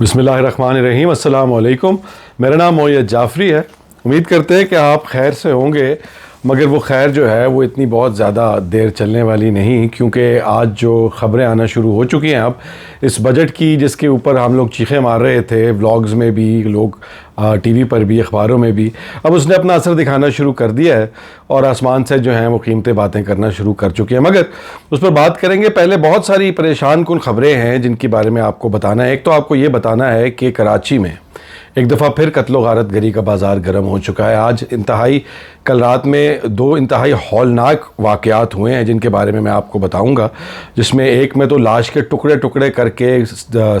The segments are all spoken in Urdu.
بسم اللہ الرحمن الرحیم۔ السلام علیکم، میرا نام موید جعفری ہے۔ امید کرتے ہیں کہ آپ خیر سے ہوں گے، مگر وہ خیر جو ہے وہ اتنی بہت زیادہ دیر چلنے والی نہیں، کیونکہ آج جو خبریں آنا شروع ہو چکی ہیں اب اس بجٹ کی، جس کے اوپر ہم لوگ چیخیں مار رہے تھے ولاگز میں بھی، لوگ ٹی وی پر بھی، اخباروں میں بھی، اب اس نے اپنا اثر دکھانا شروع کر دیا ہے اور آسمان سے جو ہیں وہ قیمتی باتیں کرنا شروع کر چکے ہیں، مگر اس پر بات کریں گے۔ پہلے بہت ساری پریشان کن خبریں ہیں جن کے بارے میں آپ کو بتانا ہے۔ ایک تو آپ کو یہ بتانا ہے کہ کراچی میں ایک دفعہ پھر قتل و غارت گری کا بازار گرم ہو چکا ہے۔ آج کل رات میں دو انتہائی ہولناک واقعات ہوئے ہیں جن کے بارے میں آپ کو بتاؤں گا، جس میں ایک میں تو لاش کے ٹکڑے ٹکڑے کر کے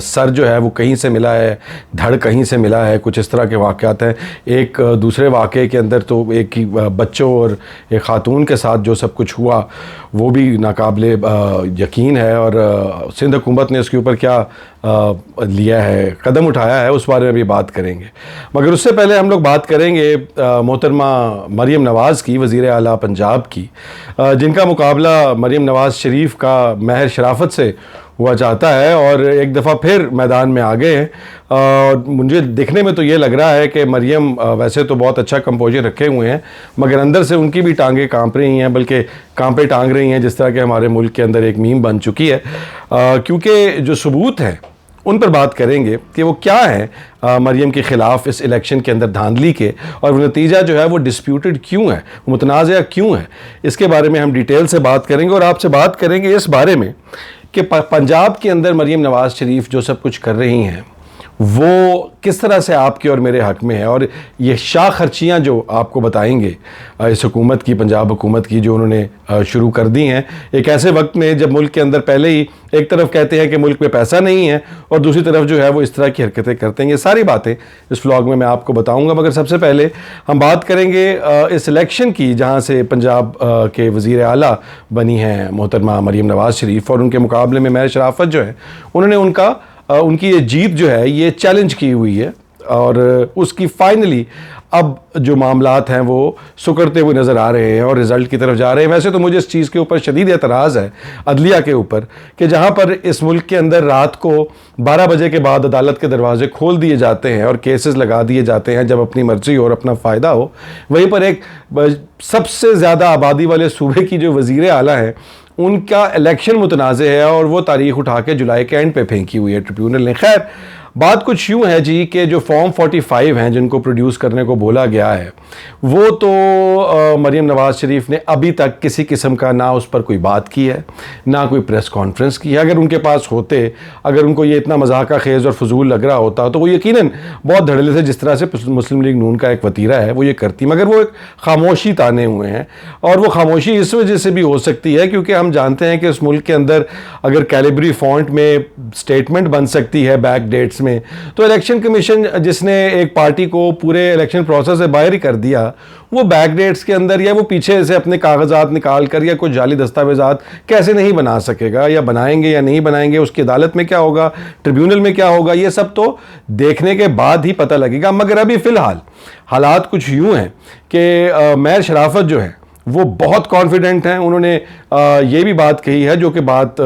سر جو ہے وہ کہیں سے ملا ہے، دھڑ کہیں سے ملا ہے، کچھ اس طرح کے واقعات ہیں۔ ایک دوسرے واقعے کے اندر تو ایک بچوں اور ایک خاتون کے ساتھ جو سب کچھ ہوا وہ بھی ناقابل یقین ہے، اور سندھ حکومت نے اس کے اوپر کیا لیا ہے، قدم اٹھایا ہے، اس بارے میں بھی بات کریں گے۔ مگر اس سے پہلے ہم لوگ بات کریں گے محترمہ مریم نواز کی، وزیر اعلیٰ پنجاب کی، جن کا مقابلہ مریم نواز شریف کا مہر شرافت سے ہوا چاہتا ہے، اور ایک دفعہ پھر میدان میں آ گئے ہیں۔ اور مجھے دیکھنے میں تو یہ لگ رہا ہے کہ مریم ویسے تو بہت اچھا کمپوزر رکھے ہوئے ہیں، مگر اندر سے ان کی بھی ٹانگیں کانپ رہی ہیں، بلکہ کانپے ٹانگ رہی ہیں، جس طرح کہ ہمارے ملک کے اندر ایک میم بن چکی ہے، کیونکہ جو ثبوت ہیں ان پر بات کریں گے کہ وہ کیا ہیں مریم کے خلاف اس الیکشن کے اندر دھاندلی کے، اور وہ نتیجہ جو ہے وہ ڈسپیوٹڈ کیوں ہے، متنازع کیوں ہے، اس کے بارے میں ہم ڈیٹیل سے بات کریں گے۔ اور آپ سے بات کریں گے اس بارے میں کہ پنجاب کے اندر مریم نواز شریف جو سب کچھ کر رہی ہیں وہ کس طرح سے آپ کے اور میرے حق میں ہے، اور یہ شاہ خرچیاں جو آپ کو بتائیں گے اس حکومت کی، پنجاب حکومت کی، جو انہوں نے شروع کر دی ہیں ایک ایسے وقت میں جب ملک کے اندر پہلے ہی ایک طرف کہتے ہیں کہ ملک میں پیسہ نہیں ہے، اور دوسری طرف جو ہے وہ اس طرح کی حرکتیں کرتے ہیں۔ یہ ساری باتیں اس ولاگ میں آپ کو بتاؤں گا، مگر سب سے پہلے ہم بات کریں گے اس الیکشن کی، جہاں سے پنجاب کے وزیر اعلیٰ بنی ہیں محترمہ مریم نواز شریف، اور ان کے مقابلے میں مہر شرافت جو ہے انہوں نے ان کی یہ جیت جو ہے یہ چیلنج کی ہوئی ہے، اور اس کی فائنلی اب جو معاملات ہیں وہ سکڑتے ہوئے نظر آ رہے ہیں اور رزلٹ کی طرف جا رہے ہیں۔ ویسے تو مجھے اس چیز کے اوپر شدید اعتراض ہے عدلیہ کے اوپر، کہ جہاں پر اس ملک کے اندر رات کو 12 بجے کے بعد عدالت کے دروازے کھول دیے جاتے ہیں اور کیسز لگا دیے جاتے ہیں جب اپنی مرضی ہو اور اپنا فائدہ ہو، وہیں پر ایک سب سے زیادہ آبادی والے صوبے کی جو وزیر اعلیٰ ہیں ان کا الیکشن متنازع ہے، اور وہ تاریخ اٹھا کے جولائی کے اینڈ پہ پھینکی ہوئی ہے ٹریبیونل نے۔ خیر، بات کچھ یوں ہے جی کہ جو فارم 45 ہیں جن کو پروڈیوس کرنے کو بولا گیا ہے، وہ تو مریم نواز شریف نے ابھی تک کسی قسم کا نہ اس پر کوئی بات کی ہے، نہ کوئی پریس کانفرنس کی ہے۔ اگر ان کے پاس ہوتے، اگر ان کو یہ اتنا مذاقہ خیز اور فضول لگ رہا ہوتا تو وہ یقیناً بہت دھڑلے سے، جس طرح سے مسلم لیگ نون کا ایک وتیرہ ہے، وہ یہ کرتی، مگر وہ ایک خاموشی تانے ہوئے ہیں، اور وہ خاموشی اس وجہ سے بھی ہو سکتی ہے کیونکہ ہم جانتے ہیں کہ اس ملک کے اندر اگر کیلیبری فونٹ میں سٹیٹمنٹ بن سکتی ہے بیک ڈیٹس میں، تو الیکشن کمیشن جس نے ایک پارٹی کو پورے الیکشن پروسیس سے باہر ہی کر دیا، وہ بیک ڈیٹس کے اندر یا وہ پیچھے سے اپنے کاغذات نکال کر یا کوئی جعلی دستاویزات کیسے نہیں بنا سکے گا، یا بنائیں گے یا نہیں بنائیں گے، اس کی عدالت میں کیا ہوگا، ٹریبیونل میں کیا ہوگا، یہ سب تو دیکھنے کے بعد ہی پتہ لگے گا۔ مگر ابھی فی الحال حالات کچھ یوں ہیں کہ مہر شرافت جو ہے وہ بہت کانفیڈنٹ ہیں۔ انہوں نے یہ بھی بات کہی ہے، جو کہ بات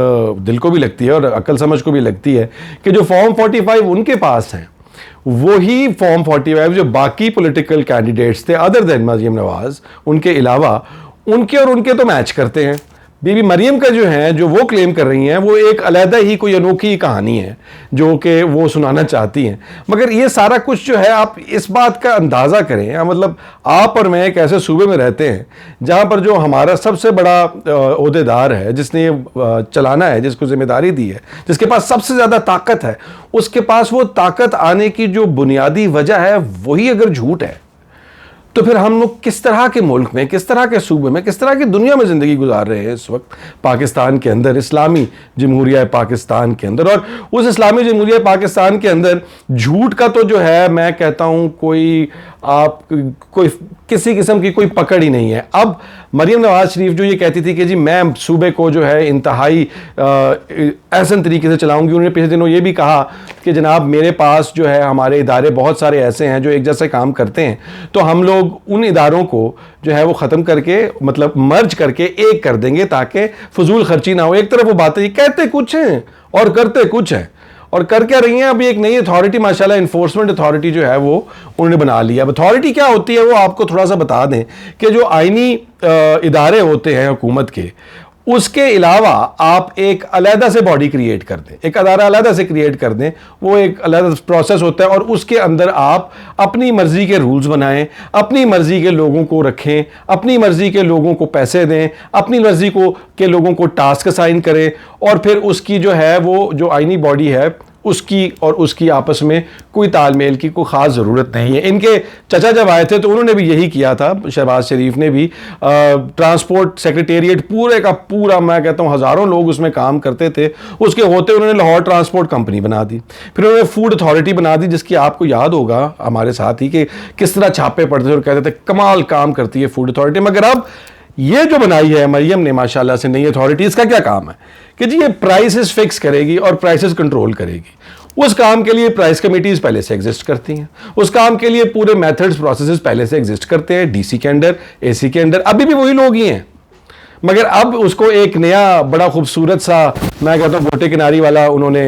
دل کو بھی لگتی ہے اور عقل سمجھ کو بھی لگتی ہے، کہ جو فارم 45 ان کے پاس ہیں وہی فارم 45 جو باقی پولیٹیکل کینڈیڈیٹس تھے ادر دین مریم نواز، ان کے علاوہ ان کے اور ان کے تو میچ کرتے ہیں۔ بی بی مریم کا جو ہے، جو وہ کلیم کر رہی ہیں، وہ ایک علیحدہ ہی کوئی انوکھی کہانی ہے جو کہ وہ سنانا چاہتی ہیں۔ مگر یہ سارا کچھ جو ہے، آپ اس بات کا اندازہ کریں، مطلب آپ اور میں ایک ایسے صوبے میں رہتے ہیں جہاں پر جو ہمارا سب سے بڑا عہدیدار ہے، جس نے یہ چلانا ہے، جس کو ذمہ داری دی ہے، جس کے پاس سب سے زیادہ طاقت ہے، اس کے پاس وہ طاقت آنے کی جو بنیادی وجہ ہے وہی اگر جھوٹ ہے، تو پھر ہم لوگ کس طرح کے ملک میں، کس طرح کے صوبے میں، کس طرح کی دنیا میں زندگی گزار رہے ہیں اس وقت پاکستان کے اندر، اسلامی جمہوریہ پاکستان کے اندر۔ اور اس اسلامی جمہوریہ پاکستان کے اندر جھوٹ کا تو جو ہے، میں کہتا ہوں کوئی کسی قسم کی کوئی پکڑ ہی نہیں ہے۔ اب مریم نواز شریف جو یہ کہتی تھی کہ جی میں صوبے کو جو ہے انتہائی احسن طریقے سے چلاؤں گی، انہوں نے پچھلے دنوں یہ بھی کہا کہ جناب میرے پاس جو ہے ہمارے ادارے بہت سارے ایسے ہیں جو ایک جیسے کام کرتے ہیں، تو ہم لوگ ان اداروں کو جو ہے وہ ختم کر کے، مطلب مرج کر کے ایک کر دیں گے تاکہ فضول خرچی نہ ہو۔ ایک طرف وہ باتیں کہتے کچھ ہیں اور کرتے کچھ ہیں، اور کر کیا رہی ہیں؟ ابھی ایک نئی اتھارٹی ماشاءاللہ انفورسمنٹ اتھارٹی جو ہے وہ انہوں نے بنا لیا. اب اتھارٹی کیا ہوتی ہے وہ آپ کو تھوڑا سا بتا دیں کہ جو آئینی ادارے ہوتے ہیں حکومت کے, اس کے علاوہ آپ ایک علیحدہ سے باڈی کریٹ کر دیں, ایک ادارہ علیحدہ سے کریٹ کر دیں, وہ ایک علیحدہ پروسیس ہوتا ہے, اور اس کے اندر آپ اپنی مرضی کے رولز بنائیں, اپنی مرضی کے لوگوں کو رکھیں, اپنی مرضی کے لوگوں کو پیسے دیں, اپنی مرضی کے لوگوں کو ٹاسک اسائن کریں, اور پھر اس کی جو ہے وہ جو آئینی باڈی ہے اس کی اور اس کی آپس میں کوئی تال میل کی کوئی خاص ضرورت نہیں ہے. ان کے چچا جب آئے تھے تو انہوں نے بھی یہی کیا تھا, شہباز شریف نے بھی. ٹرانسپورٹ سیکریٹریٹ پورے کا پورا, میں کہتا ہوں ہزاروں لوگ اس میں کام کرتے تھے, اس کے ہوتے انہوں نے لاہور ٹرانسپورٹ کمپنی بنا دی, پھر انہوں نے فوڈ اتھارٹی بنا دی, جس کی آپ کو یاد ہوگا ہمارے ساتھ ہی کہ کس طرح چھاپے پڑتے تھے اور کہتے تھے کمال کام کرتی ہے فوڈ اتھارٹی. مگر اب یہ جو بنائی ہے مریم نے ماشاءاللہ سے نئی اتھارٹی, اس کا کیا کام ہے کہ جی یہ پرائسز فکس کرے گی اور پرائسز کنٹرول کرے گی. اس کام کے لیے پرائس کمیٹیز پہلے سے ایگزسٹ کرتی ہیں, اس کام کے لیے پورے میتھڈز پروسیسز پہلے سے ایگزسٹ کرتے ہیں, ڈی سی کے انڈر, اے سی کے انڈر, ابھی بھی وہی لوگ ہی ہیں. مگر اب اس کو ایک نیا بڑا خوبصورت سا, میں کہتا ہوں گوٹے کناری والا, انہوں نے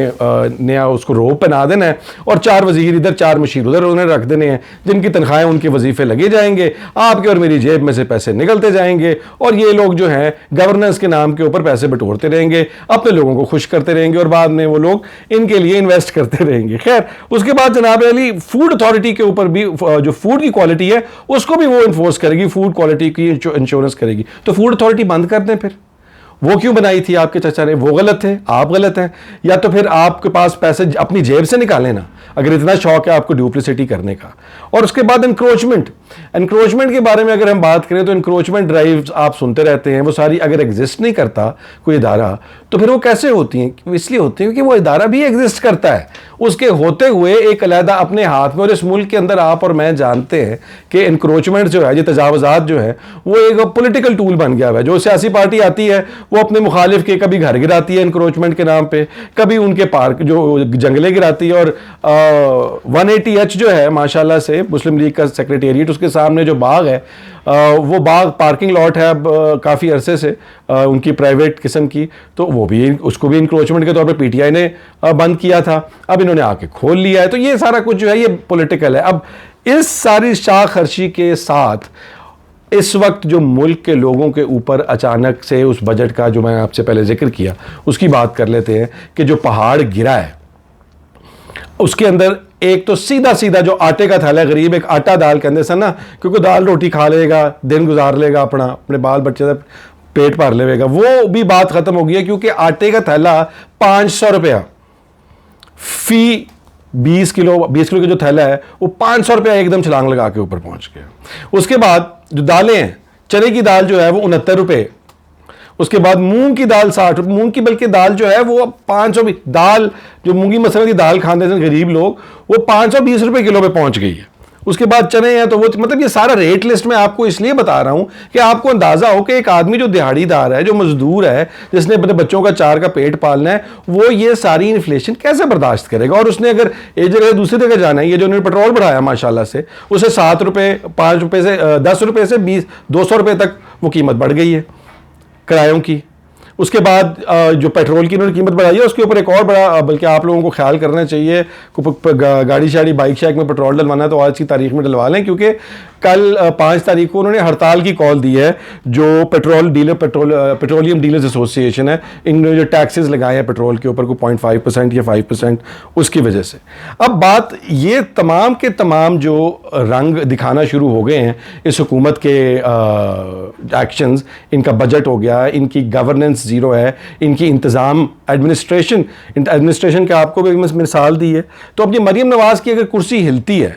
نیا اس کو روپ پہنا دینا ہے, اور 4 وزیر ادھر 4 مشیر ادھر انہوں نے رکھ دینے ہیں, جن کی تنخواہیں ان کے وظیفے لگے جائیں گے, آپ کے اور میری جیب میں سے پیسے نکلتے جائیں گے, اور یہ لوگ جو ہیں گورننس کے نام کے اوپر پیسے بٹورتے رہیں گے, اپنے لوگوں کو خوش کرتے رہیں گے, اور بعد میں وہ لوگ ان کے لیے انویسٹ کرتے رہیں گے. خیر, اس کے بعد جناب علی فوڈ اتھارٹی کے اوپر بھی جو فوڈ کی کوالٹی ہے اس کو بھی وہ انفورس کرے گی, فوڈ کوالٹی کی انشورنس کرے گی. تو فوڈ اتھارٹی بند کر دیں. پھر وہ کیوں بنائی تھی آپ کے چچا نے؟ وہ غلط تھے, آپ غلط ہیں, یا تو پھر آپ کے پاس پیسے اپنی جیب سے نکالیں نا, اگر اتنا شوق ہے آپ کو ڈیوپلیسٹی کرنے کا. اور اس کے بعد انکروچمنٹ کے بارے میں اگر ہم بات کریں تو انکروچمنٹ ڈرائیوز آپ سنتے رہتے ہیں, وہ ساری اگر ایگزسٹ نہیں کرتا کوئی ادارہ تو پھر وہ کیسے ہوتی ہیں؟ اس لیے ہوتی ہیں کہ وہ ادارہ بھی ایگزسٹ کرتا ہے, اس کے ہوتے ہوئے ایک علیحدہ اپنے ہاتھ میں. اور اس ملک کے اندر آپ اور میں جانتے ہیں کہ انکروچمنٹ جو ہے, یہ تجاوزات جو ہے, وہ ایک پولیٹیکل ٹول بن گیا ہے. جو سیاسی پارٹی آتی ہے وہ اپنے مخالف کے کبھی گھر گراتی ہے انکروچمنٹ کے نام پہ, کبھی ان کے پارک جو جنگلے گراتی ہے. اور 180H جو ہے ماشاءاللہ سے مسلم لیگ کا سیکریٹریٹ, اس کے سامنے جو باغ ہے وہ باغ پارکنگ لاٹ ہے اب کافی عرصے سے ان کی پرائیویٹ قسم کی, تو وہ بھی اس کو بھی انکروچمنٹ کے طور پہ پی ٹی آئی نے بند کیا تھا, اب انہوں نے آ کے کھول لیا ہے. تو یہ سارا کچھ جو ہے یہ پولیٹیکل ہے. اب اس ساری شاہ خرچی کے ساتھ اس وقت جو ملک کے لوگوں کے اوپر اچانک سے اس بجٹ کا جو میں آپ سے پہلے ذکر کیا اس کی بات کر لیتے ہیں کہ جو پہاڑ گرا ہے اس کے اندر ایک تو سیدھا جو آٹے کا تھیلا ہے, غریب ایک آٹا دال کے اندر سے نا, کیونکہ دال روٹی کھا لے گا, دن گزار لے گا, اپنے بال بچے سے پیٹ بھر لے گا, وہ بھی بات ختم ہو گئی ہے. کیونکہ آٹے کا تھیلا 500 روپیہ فی 20 کلو کا جو تھیلا ہے وہ 500 روپیہ ایک دم چھلانگ لگا کے اوپر پہنچ گیا. اس کے بعد جو دالیں ہیں, چنے کی دال جو ہے وہ 69 روپے, اس کے بعد مونگ کی دال 60 روپے, مونگ کی بلکہ دال جو ہے وہ 500 دال جو مونگی مسلم کی دال کھاتے ہیں غریب لوگ, وہ 520 روپے کلو پہ پہنچ گئی ہے. اس کے بعد چنے ہیں تو وہ مطلب یہ سارا ریٹ لسٹ میں آپ کو اس لیے بتا رہا ہوں کہ آپ کو اندازہ ہو کہ ایک آدمی جو دیہاڑی دار ہے, جو مزدور ہے, جس نے اپنے بچوں کا 4 کا پیٹ پالنا ہے, وہ یہ ساری انفلیشن کیسے برداشت کرے گا؟ اور اس نے اگر ایک جگہ سے دوسری جگہ جانا ہے, یہ جو انہوں نے پیٹرول بڑھایا ماشاءاللہ سے, اسے 7 روپے 5 روپے سے 10 روپے سے 200 روپے تک وہ قیمت بڑھ گئی ہے کرایوں کی. اس کے بعد جو پیٹرول کی انہوں نے قیمت بڑھائی ہے اس کے اوپر ایک اور بڑا, بلکہ آپ لوگوں کو خیال کرنا چاہیے, گاڑی شاڑی بائک شائک میں پیٹرول ڈلوانا ہے تو آج کی تاریخ میں ڈلوا لیں, کیونکہ کل 5 تاریخ کو انہوں نے ہڑتال کی کال دی ہے جو پیٹرولیم ڈیلرز ایسوسی ایشن ہے. انہوں نے جو ٹیکسز لگائے ہیں پیٹرول کے اوپر کو 0.5% یا 5%, اس کی وجہ سے. اب بات یہ تمام کے تمام جو رنگ دکھانا شروع ہو گئے ہیں اس حکومت کے ایکشنز, ان کا بجٹ ہو گیا, ان کی گورننس زیرو ہے, ان کی انتظام ایڈمنسٹریشن کا آپ کو بھی مثال دی ہے. تو اب یہ مریم نواز کی اگر کرسی ہلتی ہے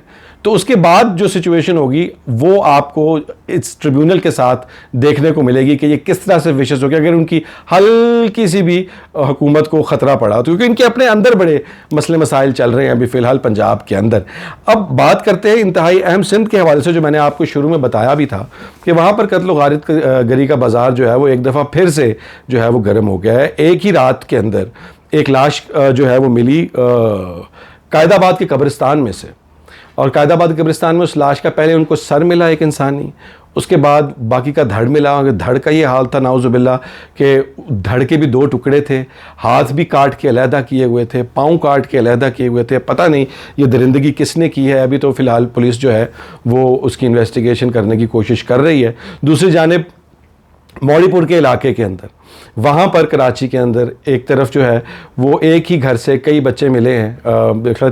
تو اس کے بعد جو سچویشن ہوگی وہ آپ کو اس ٹریبیونل کے ساتھ دیکھنے کو ملے گی کہ یہ کس طرح سے وشز ہوگی اگر ان کی ہلکی سی بھی حکومت کو خطرہ پڑا, تو کیونکہ ان کے اپنے اندر بڑے مسئلے مسائل چل رہے ہیں ابھی فی الحال پنجاب کے اندر. اب بات کرتے ہیں انتہائی اہم سندھ کے حوالے سے, جو میں نے آپ کو شروع میں بتایا بھی تھا کہ وہاں پر قتل و غارت گری کا بازار جو ہے وہ ایک دفعہ پھر سے جو ہے وہ گرم ہو گیا ہے. ایک ہی رات کے اندر ایک لاش جو ہے وہ ملی قائد آباد کے قبرستان میں سے, اور قائد آباد کے قبرستان میں اس لاش کا پہلے ان کو سر ملا ایک انسانی, اس کے بعد باقی کا دھڑ ملا، دھڑ کا یہ حال تھا نعوذ باللہ کہ دھڑ کے بھی 2 ٹکڑے تھے، ہاتھ بھی کاٹ کے علیحدہ کیے ہوئے تھے، پاؤں کاٹ کے علیحدہ کیے ہوئے تھے. پتہ نہیں یہ درندگی کس نے کی ہے. ابھی تو فی الحال پولیس جو ہے وہ اس کی انویسٹیگیشن کرنے کی کوشش کر رہی ہے. دوسری جانب موڑی پور کے علاقے کے اندر، وہاں پر کراچی کے اندر ایک طرف جو ہے وہ ایک ہی گھر سے کئی بچے ملے ہیں،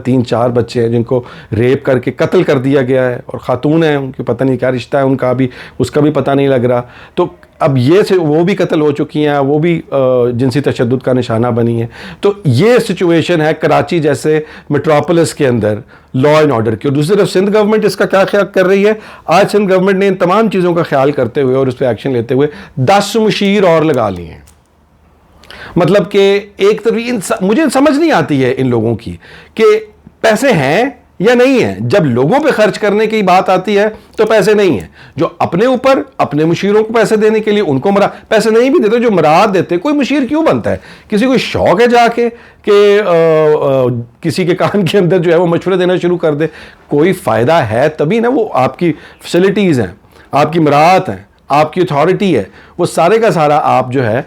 3-4 بچے ہیں جن کو ریپ کر کے قتل کر دیا گیا ہے، اور خاتون ہیں، ان کی پتہ نہیں کیا رشتہ ہے ان کا بھی، اس کا بھی پتہ نہیں لگ رہا. تو اب یہ سے وہ بھی قتل ہو چکی ہیں، وہ بھی جنسی تشدد کا نشانہ بنی ہیں. تو یہ سچویشن ہے کراچی جیسے میٹروپولس کے اندر لا اینڈ آرڈر کی. اور دوسری طرف سندھ گورنمنٹ اس کا کیا خیال کر رہی ہے؟ آج سندھ گورنمنٹ نے ان تمام چیزوں کا خیال کرتے ہوئے اور اس پہ ایکشن لیتے ہوئے 10 مشیر اور لگا لی ہیں. مطلب کہ ایک طرف مجھے سمجھ نہیں آتی ہے ان لوگوں کی کہ پیسے ہیں یا نہیں ہیں. جب لوگوں پہ خرچ کرنے کی بات آتی ہے تو پیسے نہیں ہیں. جو اپنے اوپر اپنے مشیروں کو پیسے دینے کے لیے ان کو پیسے نہیں بھی دیتے، جو مراد دیتے. کوئی مشیر کیوں بنتا ہے؟ کسی کو شوق ہے جا کے کہ کسی کے کان کے اندر جو ہے وہ مشورے دینا شروع کر دے. کوئی فائدہ ہے تبھی نا. وہ آپ کی فیسلٹیز ہیں، آپ کی مراعات ہیں، آپ کی اتھارٹی ہے، وہ سارے کا سارا آپ جو ہے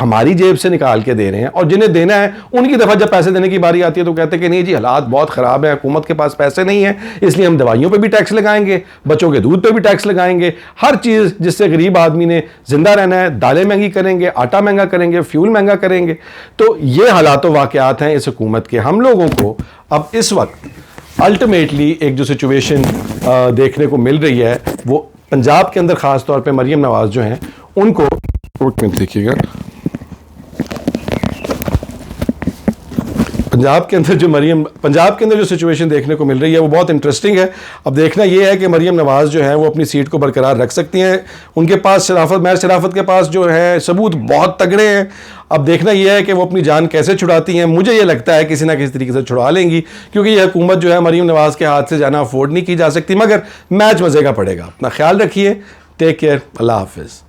ہماری جیب سے نکال کے دے رہے ہیں. اور جنہیں دینا ہے ان کی دفعہ جب پیسے دینے کی باری آتی ہے تو کہتے ہیں کہ نہیں جی حالات بہت خراب ہیں، حکومت کے پاس پیسے نہیں ہیں، اس لیے ہم دوائیوں پہ بھی ٹیکس لگائیں گے، بچوں کے دودھ پہ بھی ٹیکس لگائیں گے، ہر چیز جس سے غریب آدمی نے زندہ رہنا ہے. دالیں مہنگی کریں گے، آٹا مہنگا کریں گے، فیول مہنگا کریں گے. تو یہ حالات و واقعات ہیں اس حکومت کے. ہم لوگوں کو اب اس وقت الٹیمیٹلی ایک جو سچویشن دیکھنے کو مل رہی ہے وہ پنجاب کے اندر خاص طور پہ مریم نواز جو ہیں ان کو دیکھیے گا. پنجاب کے اندر جو سچویشن دیکھنے کو مل رہی ہے وہ بہت انٹرسٹنگ ہے. اب دیکھنا یہ ہے کہ مریم نواز جو ہیں وہ اپنی سیٹ کو برقرار رکھ سکتی ہیں. ان کے پاس شرافت کے پاس جو ہے ثبوت بہت تگڑے ہیں. اب دیکھنا یہ ہے کہ وہ اپنی جان کیسے چھڑاتی ہیں. مجھے یہ لگتا ہے کسی نہ کسی طریقے سے چھڑا لیں گی، کیونکہ یہ حکومت جو ہے مریم نواز کے ہاتھ سے جانا افورڈ نہیں کی جا سکتی. مگر میچ مزے کا پڑے گا. اپنا خیال رکھیے. Take care. اللہ حافظ.